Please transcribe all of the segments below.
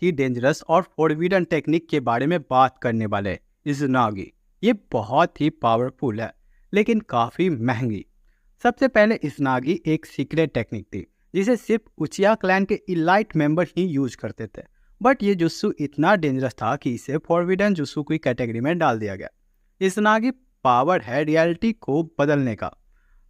ही dangerous और forbidden technique के बारे में बात करने वाले हैं, इज़नागी। ये बहुत ही पावरफुल है लेकिन काफ़ी महंगी। सबसे पहले इज़नागी एक सीक्रेट टेक्निक थी जिसे सिर्फ उचिया क्लैन के इलाइट मेंबर ही यूज करते थे। बट ये जुस्सु इतना डेंजरस था कि इसे फॉरबिडन जुस्सु की कैटेगरी में डाल दिया गया। इज़नागी पावर है रियलिटी को बदलने का।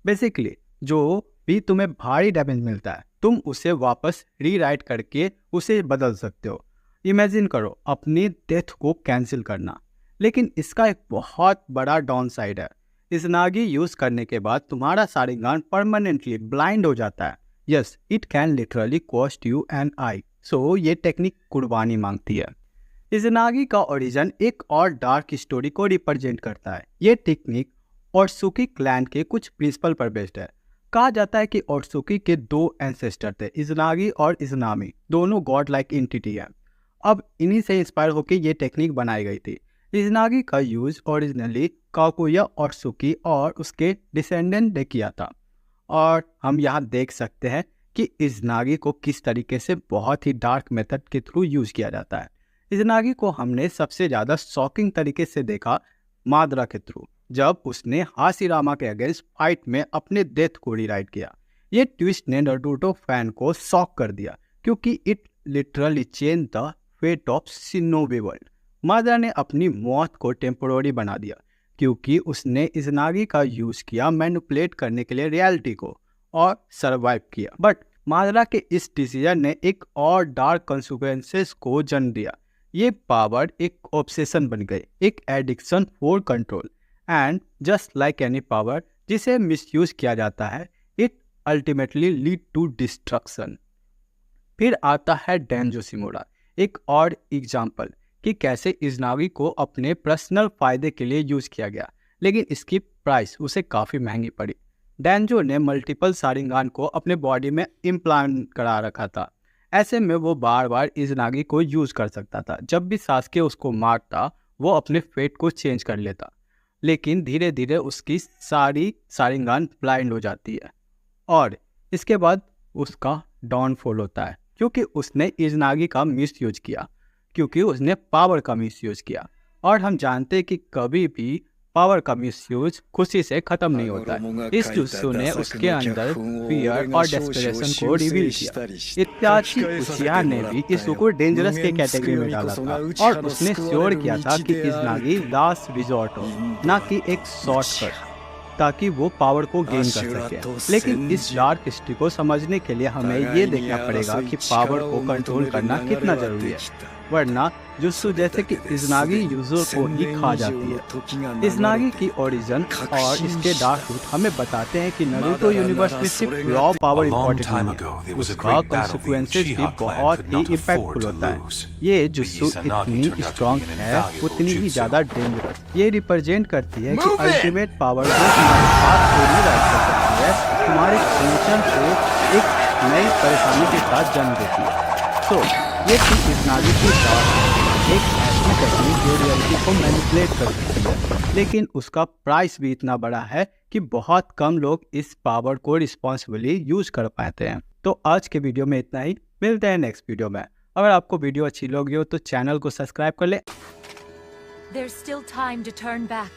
बेसिकली जो भी तुम्हें भारी डैमेज मिलता है तुम उसे वापस रीराइट करके उसे बदल सकते हो। इमेजिन करो अपनी डेथ को कैंसिल करना। लेकिन इसका एक बहुत बड़ा डाउन साइड है। इज़नागी यूज करने के बाद तुम्हारा शारिंगान परमानेंटली ब्लाइंड हो जाता है। Yes, it can literally cost you an eye. So ये टेक्निक कुर्बानी मांगती है। इज़नागी का ओरिजिन एक और डार्क स्टोरी को रिप्रेजेंट करता है। ये टेक्निक ओत्सुकी क्लैन के कुछ प्रिंसिपल पर बेस्ड है। कहा जाता है कि ओत्सुकी के दो एंसेस्टर थे, इज़नागी और इज़नामी, दोनों गॉड लाइक एंटिटी है। अब इन्हीं से इंस्पायर होकर ये टेक्निक बनाई गई थी। इज़नागी का यूज ओरिजिनली काकुया ओत्सुकी और उसके डिसेंडेंट ने किया था। और हम यहाँ देख सकते हैं कि इज़नागी को किस तरीके से बहुत ही डार्क मेथड के थ्रू यूज किया जाता है। इज़नागी को हमने सबसे ज़्यादा शॉकिंग तरीके से देखा मादरा के थ्रू, जब उसने हाशिरामा के अगेंस्ट फाइट में अपने डेथ को रीराइट किया। ये ट्विस्ट ने नारुतो फैन को शॉक कर दिया क्योंकि it literally change the fate of Shinobi world. Madara ने अपनी मौत को टेम्पोररी बना दिया क्योंकि उसने इज़नागी का यूज किया मैनिपुलेट करने के लिए रियलिटी को और सरवाइव किया। बट मादरा के इस डिसीजन ने एक और डार्क कॉन्सिक्वेंसेस को जन्म दिया। ये पावर एक ऑब्सेशन बन गई, एक addiction for control. And just like any power जिसे मिसयूज किया जाता है, it ultimately lead to destruction. फिर आता है डेंजो शिमोरा, एक और एग्जाम्पल कि कैसे इज़नागी को अपने पर्सनल फायदे के लिए यूज किया गया, लेकिन इसकी प्राइस उसे काफ़ी महंगी पड़ी। डेंजो ने मल्टीपल शारिंगान को अपने बॉडी में इम्प्लांट करा रखा था। ऐसे में वो बार बार इज़नागी को यूज कर सकता था। जब भी सास्के उसको मारता वो अपने फेट को चेंज कर लेता, लेकिन धीरे धीरे उसकी सारी शारिंगान ब्लाइंड हो जाती है और इसके बाद उसका डाउनफॉल होता है क्योंकि उसने इज़नागी का मिस यूज किया, क्योंकि उसने पावर का मिस यूज किया। और हम जानते हैं कि कभी भी पावर का मिसयूज खुशी से खत्म नहीं होता है। इस जुत्सु ने उसके अंदर फियर और डेस्परेशन को रिवील किया। इत्याचि उचिया ने भी इसको को डेंजरस के कैटेगरी में डाला था और उसने श्योर किया था कि इज़नागी लास्ट रिजॉर्ट हो, ना कि एक शॉर्टकट, ताकि वो पावर को गेन कर सके। लेकिन इस डार्क हिस्ट्री को समझने के लिए हमें ये देखना पड़ेगा कि पावर को कंट्रोल करना कितना जरूरी है, वरना जुत्सु जैसे कि इज़नागी यूजर को ही खा जाती है। इज़नागी की ओरिजिन और इसके डार्क रूट हमें बताते हैं कि नारुतो यूनिवर्स में सिर्फ रॉ पावर इम्पोर्टेंट नहीं है, उसका कॉन्सिक्वेंसेस भी बहुत ही इम्पैक्टफुल होता है। ये जुत्सु इतनी स्ट्रॉन्ग है उतनी ही ज़्यादा डेंजरस। ये रिप्रेजेंट करती है कि अल्टीमेट पावर जो तुम्हारे पास को रीराइट कर सकती है, तुम्हारे फ्यूचर को एक नई परेशानी के साथ जन्म देती है। तो ये थी इज़नागी की एक ऐसी टेक्निक जो रियलिटी को मैनिपुलेट कर सकती है, लेकिन उसका प्राइस भी इतना बड़ा है कि बहुत कम लोग इस पावर को रिस्पॉन्सिबली यूज कर पाते हैं। तो आज के वीडियो में इतना ही, मिलते हैं नेक्स्ट वीडियो में। अगर आपको वीडियो अच्छी लगी हो तो चैनल को सब्सक्राइब कर ले। There's still time to turn back.